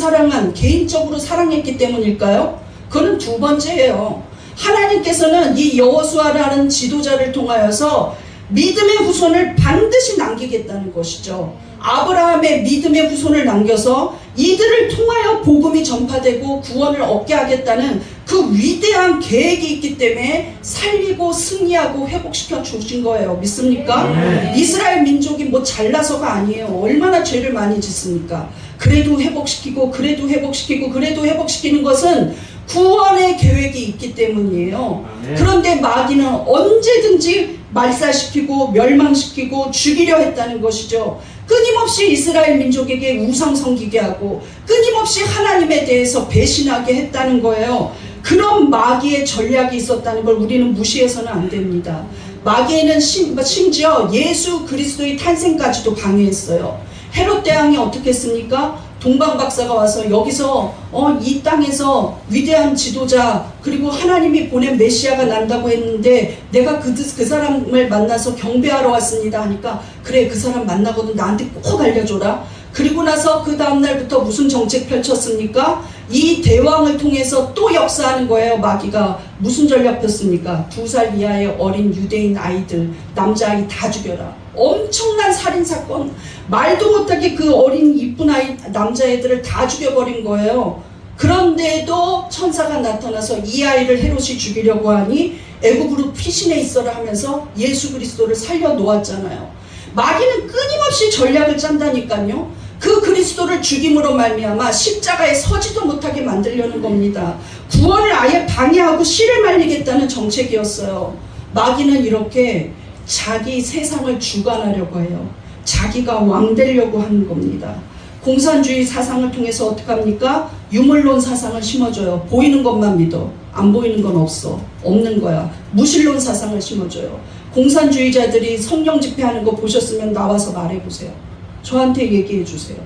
개인적으로 사랑했기 때문일까요? 그건 두 번째예요. 하나님께서는 이 여호수아라는 지도자를 통하여서 믿음의 후손을 반드시 남기겠다는 것이죠. 아브라함의 믿음의 후손을 남겨서 이들을 통하여 복음이 전파되고 구원을 얻게 하겠다는 그 위대한 계획이 있기 때문에 살리고 승리하고 회복시켜 주신 거예요. 믿습니까? 이스라엘 민족이 뭐 잘나서가 아니에요. 얼마나 죄를 많이 짓습니까? 그래도 회복시키고 그래도 회복시키고 그래도 회복시키는 것은 구원의 계획이 있기 때문이에요. 그런데 마귀는 언제든지 말살시키고 멸망시키고 죽이려 했다는 것이죠. 끊임없이 이스라엘 민족에게 우상 섬기게 하고 끊임없이 하나님에 대해서 배신하게 했다는 거예요. 그런 마귀의 전략이 있었다는 걸 우리는 무시해서는 안 됩니다. 마귀는 심지어 예수 그리스도의 탄생까지도 방해했어요. 헤롯 대왕이 어떻게 했습니까? 동방 박사가 와서 여기서 이 땅에서 위대한 지도자 그리고 하나님이 보낸 메시아가 난다고 했는데 내가 그 사람을 만나서 경배하러 왔습니다 하니까 그래 그 사람 만나거든 나한테 꼭 알려줘라. 그리고 나서 그 다음날부터 무슨 정책 펼쳤습니까? 이 대왕을 통해서 또 역사하는 거예요. 마귀가 무슨 전략 폈습니까? 2살 이하의 어린 유대인 아이들 남자아이 다 죽여라. 엄청난 살인사건 말도 못하게 그 어린 이쁜 아이 남자애들을 다 죽여버린 거예요. 그런데도 천사가 나타나서 이 아이를 헤롯이 죽이려고 하니 애굽으로 피신해 있어라 하면서 예수 그리스도를 살려놓았잖아요. 마귀는 끊임없이 전략을 짠다니까요. 그 그리스도를 죽임으로 말미암아 십자가에 서지도 못하게 만들려는 겁니다. 구원을 아예 방해하고 씨를 말리겠다는 정책이었어요. 마귀는 이렇게 자기 세상을 주관하려고 해요. 자기가 왕 되려고 하는 겁니다. 공산주의 사상을 통해서 어떻게 합니까? 유물론 사상을 심어줘요. 보이는 것만 믿어. 안 보이는 건 없어. 없는 거야. 무신론 사상을 심어줘요. 공산주의자들이 성령 집회하는 거 보셨으면 나와서 말해보세요. 저한테 얘기해 주세요.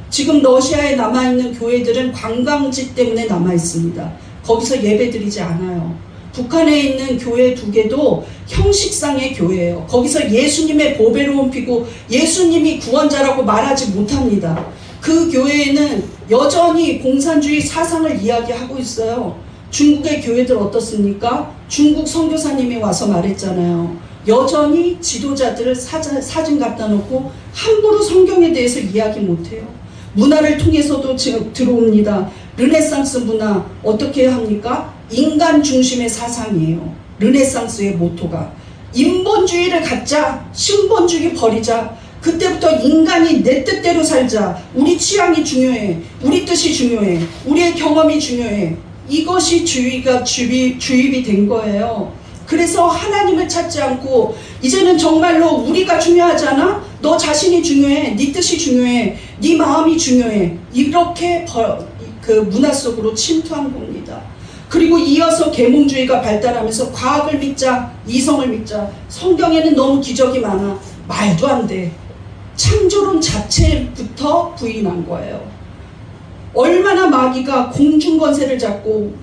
지금 러시아에 남아있는 교회들은 관광지 때문에 남아있습니다. 거기서 예배드리지 않아요. 북한에 있는 교회 2개도 형식상의 교회예요. 거기서 예수님의 보배로운 피고 예수님이 구원자라고 말하지 못합니다. 그 교회에는 여전히 공산주의 사상을 이야기하고 있어요. 중국의 교회들 어떻습니까? 중국 선교사님이 와서 말했잖아요. 여전히 지도자들을 사진 갖다 놓고 함부로 성경에 대해서 이야기 못해요. 문화를 통해서도 지금 들어옵니다. 르네상스 문화 어떻게 합니까? 인간 중심의 사상이에요. 르네상스의 모토가 인본주의를 갖자, 신본주의 버리자. 그때부터 인간이 내 뜻대로 살자. 우리 취향이 중요해. 우리 뜻이 중요해. 우리의 경험이 중요해. 이것이 주입이 된 거예요. 그래서 하나님을 찾지 않고 이제는 정말로 우리가 중요하잖아? 너 자신이 중요해. 네 뜻이 중요해. 네 마음이 중요해. 이렇게 그 문화 속으로 침투한 겁니다. 그리고 이어서 계몽주의가 발달하면서 과학을 믿자, 이성을 믿자. 성경에는 너무 기적이 많아. 말도 안 돼. 창조론 자체부터 부인한 거예요. 얼마나 마귀가 공중권세를 잡고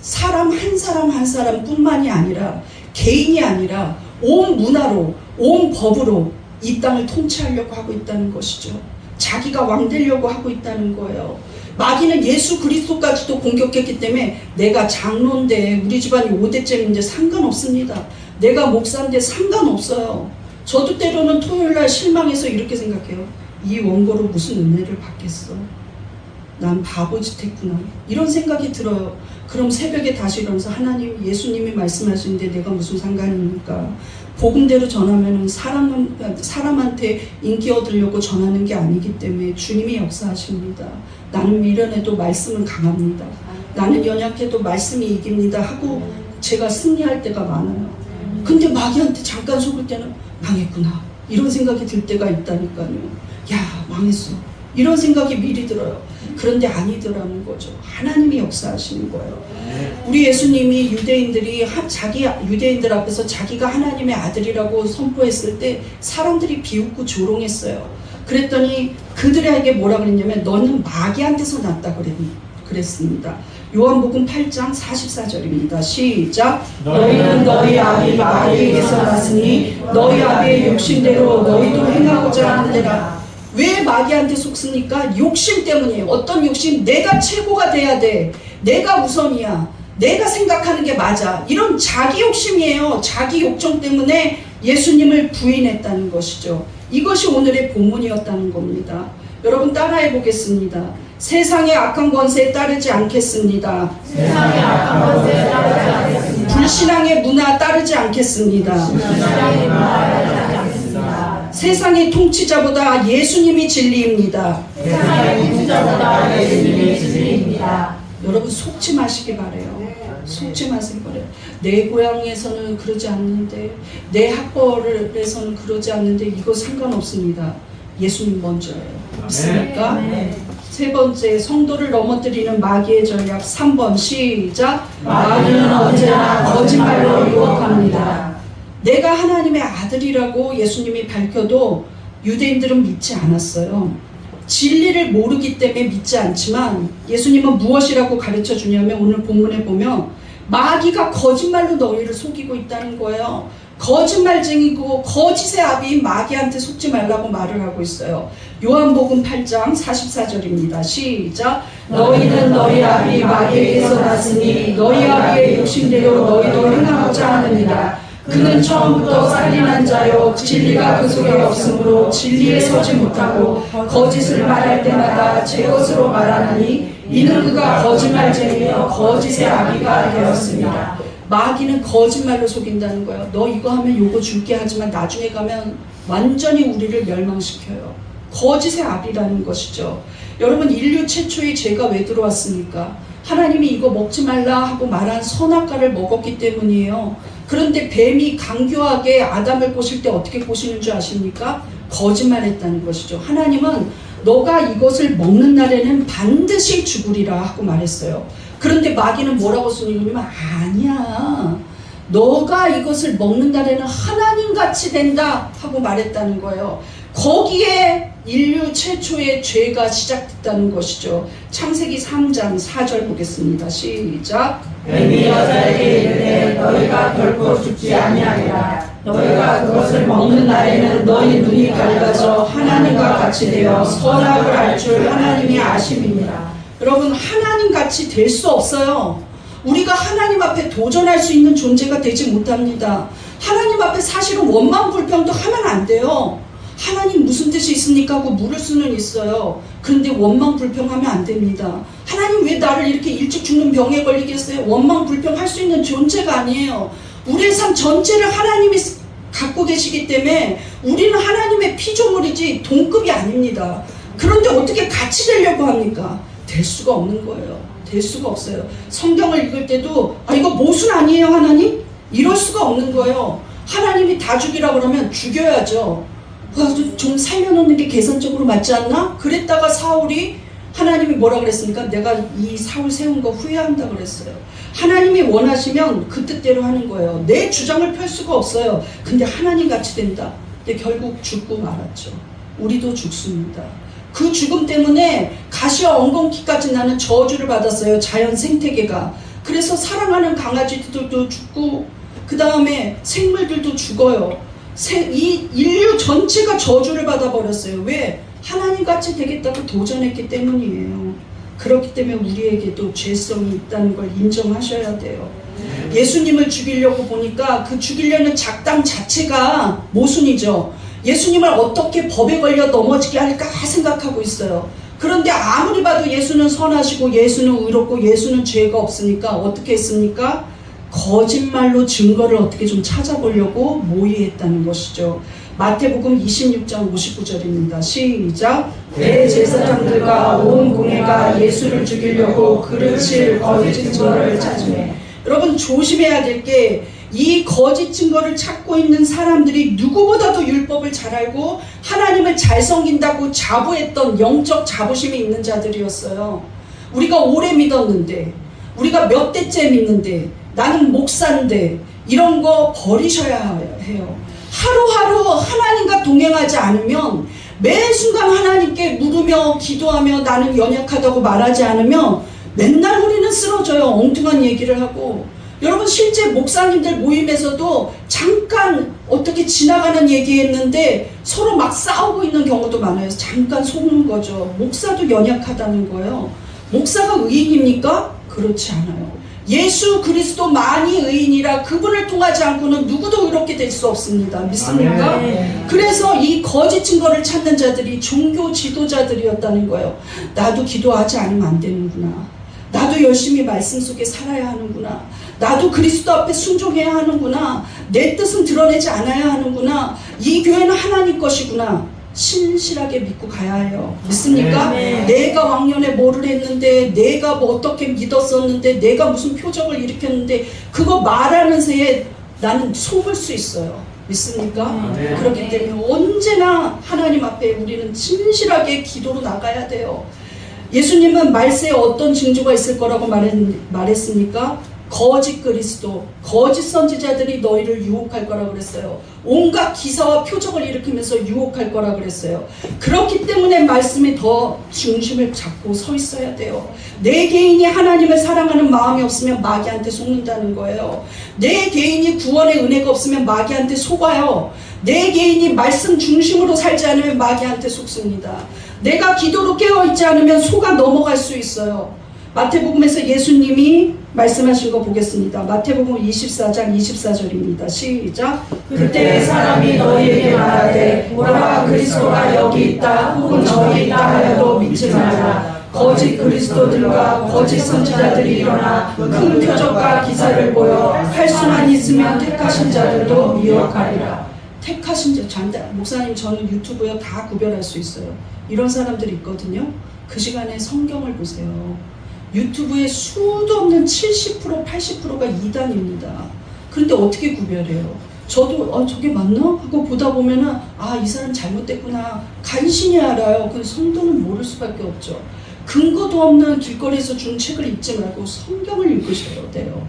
사람 한 사람 뿐만이 아니라 개인이 아니라 온 문화로 온 법으로 이 땅을 통치하려고 하고 있다는 것이죠. 자기가 왕 되려고 하고 있다는 거예요. 마귀는 예수 그리스도까지도 공격했기 때문에 내가 장로인데 우리 집안이 5대째인데 상관없습니다. 내가 목사인데 상관없어요. 저도 때로는 토요일날 실망해서 이렇게 생각해요. 이 원고로 무슨 은혜를 받겠어? 난 바보짓 했구나. 이런 생각이 들어요. 그럼 새벽에 다시 일어나서 하나님, 예수님이 말씀하시는데 내가 무슨 상관입니까? 복음대로 전하면 사람한테 인기 얻으려고 전하는 게 아니기 때문에 주님이 역사하십니다. 나는 미련해도 말씀은 강합니다. 나는 연약해도 말씀이 이깁니다 하고 제가 승리할 때가 많아요. 근데 마귀한테 잠깐 속을 때는 망했구나 이런 생각이 들 때가 있다니까요. 야, 망했어 이런 생각이 미리 들어요. 그런데 아니더라는 거죠. 하나님이 역사하시는 거예요. 우리 예수님이 유대인들 앞에서 자기가 하나님의 아들이라고 선포했을 때 사람들이 비웃고 조롱했어요. 그랬더니 그들에게 뭐라 그랬냐면 너는 마귀한테서 났다 그랬습니다. 요한복음 8장 44절입니다. 시작. 너희는 너희 아비 마귀에게서 났으니 너희 아비의 욕심대로 너희도 행하고자 하는데라. 왜 마귀한테 속습니까? 욕심 때문이에요. 어떤 욕심? 내가 최고가 돼야 돼. 내가 우선이야. 내가 생각하는 게 맞아. 이런 자기 욕심이에요. 자기 욕정 때문에 예수님을 부인했다는 것이죠. 이것이 오늘의 본문이었다는 겁니다. 여러분 따라해 보겠습니다. 세상의 악한 권세에 따르지 않겠습니다. 세상의 악한 것에 따르지 않겠습니다. 불신앙의 문화 따르지 않겠습니다. 불신앙의 문화에 따르지 않겠습니다. 세상의 통치자보다 예수님이 진리입니다. 세상의 통치자보다 예수님이 진리입니다. 여러분 속지 마시기 바래요. 속지 마시기 바래요. 내 고향에서는 그러지 않는데, 내 학벌에서는 그러지 않는데 이거 상관없습니다. 예수님 먼저예요. 있습니까? 세 번째, 성도를 넘어뜨리는 마귀의 전략 3번 시작. 마귀는 언제나 거짓말로 유혹합니다. 내가 하나님의 아들이라고 예수님이 밝혀도 유대인들은 믿지 않았어요. 진리를 모르기 때문에 믿지 않지만 예수님은 무엇이라고 가르쳐 주냐면 오늘 본문에 보면 마귀가 거짓말로 너희를 속이고 있다는 거예요. 거짓말쟁이고 거짓의 아비인 마귀한테 속지 말라고 말을 하고 있어요. 요한복음 8장 44절입니다. 시작. 너희는 너희 아비 마귀에게서 났으니 너희 아비의 욕심대로 너희도 행하고자 하느니라. 그는 처음부터 살인한 자요 진리가 그 속에 없으므로 진리에 서지 못하고 거짓을 말할 때마다 제 것으로 말하나니 이는 그가 거짓말쟁이며 거짓의 아비가 되었습니다. 마귀는 거짓말로 속인다는 거예요. 너 이거 하면 요거 줄게 하지만 나중에 가면 완전히 우리를 멸망시켜요. 거짓의 아비라는 것이죠. 여러분 인류 최초의 죄가 왜 들어왔습니까? 하나님이 이거 먹지 말라 하고 말한 선악과를 먹었기 때문이에요. 그런데 뱀이 강교하게 아담을 꼬실 때 어떻게 꼬시는 줄 아십니까? 거짓말했다는 것이죠. 하나님은 너가 이것을 먹는 날에는 반드시 죽으리라 하고 말했어요. 그런데 마귀는 뭐라고 쓰냐면 아니야. 너가 이것을 먹는 날에는 하나님같이 된다 하고 말했다는 거예요. 거기에 인류 최초의 죄가 시작됐다는 것이죠. 창세기 3장 4절 보겠습니다. 시작. 뱀이 여자에게 이르되 너희가 결코 죽지 아니하리라. 너희가 그것을 먹는 날에는 너희 눈이 밝아져 하나님과 같이 되어 선악을 알 줄 하나님이 아심이니라. 여러분 하나님같이 될 수 없어요. 우리가 하나님 앞에 도전할 수 있는 존재가 되지 못합니다. 하나님 앞에 사실은 원망 불평도 하면 안 돼요. 하나님 무슨 뜻이 있습니까? 하고 물을 수는 있어요. 그런데 원망 불평하면 안 됩니다. 하나님 왜 나를 이렇게 일찍 죽는 병에 걸리게 했어요? 원망 불평할 수 있는 존재가 아니에요. 우리의 삶 전체를 하나님이 갖고 계시기 때문에 우리는 하나님의 피조물이지 동급이 아닙니다. 그런데 어떻게 같이 되려고 합니까? 될 수가 없는 거예요. 될 수가 없어요. 성경을 읽을 때도 이거 모순 아니에요 하나님? 이럴 수가 없는 거예요. 하나님이 다 죽이라고 그러면 죽여야죠. 좀 살려놓는 게 계산적으로 맞지 않나? 그랬다가 사울이 하나님이 뭐라 그랬습니까? 내가 이 사울 세운 거 후회한다 그랬어요. 하나님이 원하시면 그 뜻대로 하는 거예요. 내 주장을 펼 수가 없어요. 근데 하나님 같이 된다. 근데 결국 죽고 말았죠. 우리도 죽습니다. 그 죽음 때문에 가시와 엉겅퀴까지 나는 저주를 받았어요. 자연 생태계가. 그래서 사랑하는 강아지들도 죽고 그 다음에 생물들도 죽어요. 이 인류 전체가 저주를 받아버렸어요. 왜? 하나님같이 되겠다고 도전했기 때문이에요. 그렇기 때문에 우리에게도 죄성이 있다는 걸 인정하셔야 돼요. 예수님을 죽이려고 보니까 그 죽이려는 작당 자체가 모순이죠. 예수님을 어떻게 법에 걸려 넘어지게 할까 생각하고 있어요. 그런데 아무리 봐도 예수는 선하시고 예수는 의롭고 예수는 죄가 없으니까 어떻게 했습니까? 거짓말로 증거를 어떻게 좀 찾아보려고 모의했다는 것이죠. 마태복음 26장 59절입니다. 시작. 대제사장들과 온 공회가 예수를 죽이려고 그를 칠 거짓 증거를 찾으매. 여러분 조심해야 될 게 이 거짓 증거를 찾고 있는 사람들이 누구보다도 율법을 잘 알고 하나님을 잘 섬긴다고 자부했던 영적 자부심이 있는 자들이었어요. 우리가 오래 믿었는데, 우리가 몇 대째 믿는데, 나는 목사인데, 이런 거 버리셔야 해요. 하루하루 하나님과 동행하지 않으면, 매 순간 하나님께 물으며 기도하며 나는 연약하다고 말하지 않으면 맨날 우리는 쓰러져요. 엉뚱한 얘기를 하고. 여러분 실제 목사님들 모임에서도 잠깐 어떻게 지나가는 얘기했는데 서로 막 싸우고 있는 경우도 많아요. 잠깐 속는 거죠. 목사도 연약하다는 거예요. 목사가 의인입니까? 그렇지 않아요. 예수 그리스도만이 의인이라 그분을 통하지 않고는 누구도 의롭게 될 수 없습니다. 믿습니까? 아멘. 그래서 이 거짓 증거를 찾는 자들이 종교 지도자들이었다는 거예요. 나도 기도하지 않으면 안 되는구나. 나도 열심히 말씀 속에 살아야 하는구나. 나도 그리스도 앞에 순종해야 하는구나. 내 뜻은 드러내지 않아야 하는구나. 이 교회는 하나님 것이구나. 신실하게 믿고 가야 해요. 믿습니까? 네. 내가 왕년에 뭐를 했는데, 내가 뭐 어떻게 믿었었는데, 내가 무슨 표적을 일으켰는데, 그거 말하는 새에 나는 속을 수 있어요. 믿습니까? 네. 그렇기 때문에 언제나 하나님 앞에 우리는 진실하게 기도로 나가야 돼요. 예수님은 말세에 어떤 징조가 있을 거라고 말했습니까? 거짓 그리스도, 거짓 선지자들이 너희를 유혹할 거라고 그랬어요. 온갖 기사와 표적을 일으키면서 유혹할 거라고 그랬어요. 그렇기 때문에 말씀에 더 중심을 잡고 서 있어야 돼요. 내 개인이 하나님을 사랑하는 마음이 없으면 마귀한테 속는다는 거예요. 내 개인이 구원의 은혜가 없으면 마귀한테 속아요. 내 개인이 말씀 중심으로 살지 않으면 마귀한테 속습니다. 내가 기도로 깨어있지 않으면 속아 넘어갈 수 있어요. 마태복음에서 예수님이 말씀하신 거 보겠습니다. 마태복음 24장 24절입니다. 시작. 그때 사람이 너희에게 말하되 보라 그리스도가 여기 있다 혹은 저기 있다 하여도 믿지 말라. 거짓 그리스도들과 거짓 선지자들이 일어나 큰 표적과 기사를 보여 할 수만 있으면 택하신 자들도 미혹하리라. 택하신 자, 목사님 저는 유튜브에 다 구별할 수 있어요. 이런 사람들이 있거든요. 그 시간에 성경을 보세요. 유튜브에 수도 없는 70%, 80%가 이단입니다. 그런데 어떻게 구별해요? 저도 저게 맞나? 하고 보다 보면은 이 사람 잘못됐구나. 간신히 알아요. 근데 성도는 모를 수밖에 없죠. 근거도 없는 길거리에서 준 책을 읽지 말고 성경을 읽으셔야 돼요.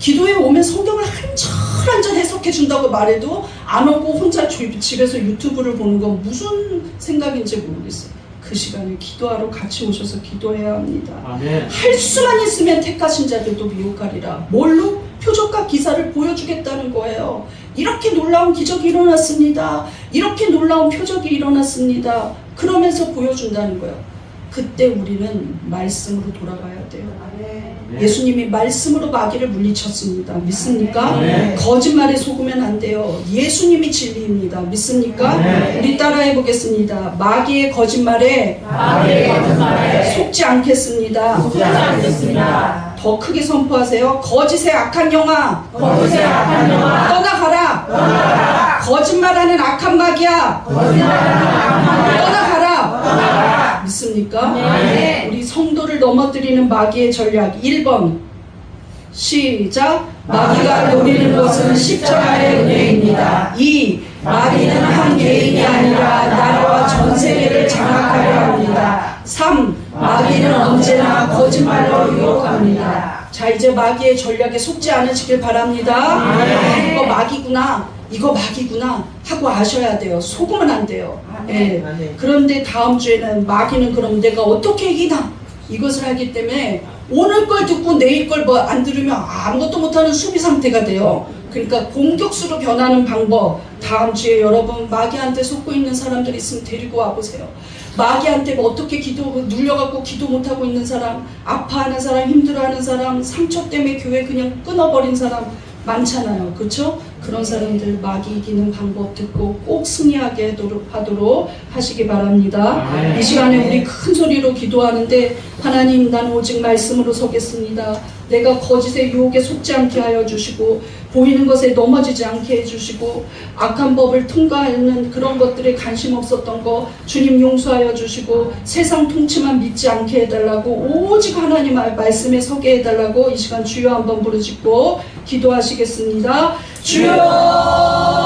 기도에 오면 성경을 한 절 해석해 준다고 말해도 안 오고 혼자 집에서 유튜브를 보는 건 무슨 생각인지 모르겠어요. 그 시간에 기도하러 같이 오셔서 기도해야 합니다. 아멘. 할 수만 있으면 택하신 자들도 미혹하리라. 뭘로? 표적과 기사를 보여주겠다는 거예요. 이렇게 놀라운 기적이 일어났습니다. 이렇게 놀라운 표적이 일어났습니다. 그러면서 보여준다는 거예요. 그때 우리는 말씀으로 돌아가야 돼요. 예수님이 말씀으로 마귀를 물리쳤습니다. 믿습니까? 네. 거짓말에 속으면 안 돼요. 예수님이 진리입니다. 믿습니까? 네. 우리 따라해 보겠습니다. 마귀의 거짓말에 속지 않겠습니다. 속지 않겠습니다. 더 크게 선포하세요. 거짓의 악한 영아 거짓의 악한 영아 떠나가라. 떠나가라. 거짓말하는 악한 마귀야 거짓말하는 악한 영아 떠나가라. 믿습니까? 네. 우리 성도를 넘어뜨리는 마귀의 전략 1번 시작. 마귀가 노리는 것은 십자가의 은혜입니다. 2. 마귀는 한 개인이 아니라 나라와 전 세계를 장악하려 합니다. 3. 마귀는 언제나 거짓말로 유혹합니다. 자, 이제 마귀의 전략에 속지 않으시길 바랍니다. 네. 이거 마귀구나, 이거 마귀구나 하고 아셔야 돼요. 속으면 안 돼요. 예. 그런데 다음 주에는 마귀는 그럼 내가 어떻게 이기나 이것을 하기 때문에 오늘 걸 듣고 내일 걸 뭐 안 들으면 아무것도 못하는 수비 상태가 돼요. 그러니까 공격수로 변하는 방법, 다음 주에 여러분 마귀한테 속고 있는 사람들이 있으면 데리고 와보세요. 마귀한테 어떻게 눌려갖고 기도 못하고 있는 사람, 아파하는 사람, 힘들어하는 사람, 상처 때문에 교회 그냥 끊어버린 사람 많잖아요. 그렇죠? 그런 사람들 마귀 이기는 방법 듣고 꼭 승리하게 하도록 하시기 바랍니다. 이 시간에 우리 큰 소리로 기도하는데, 하나님, 나는 오직 말씀으로 서겠습니다. 내가 거짓의 유혹에 속지 않게 하여 주시고, 보이는 것에 넘어지지 않게 해주시고, 악한 법을 통과하는 그런 것들에 관심 없었던 거 주님 용서하여 주시고, 세상 통치만 믿지 않게 해달라고, 오직 하나님 말씀에 서게 해달라고 이 시간 주여 한번 부르짖고 기도하시겠습니다. 주여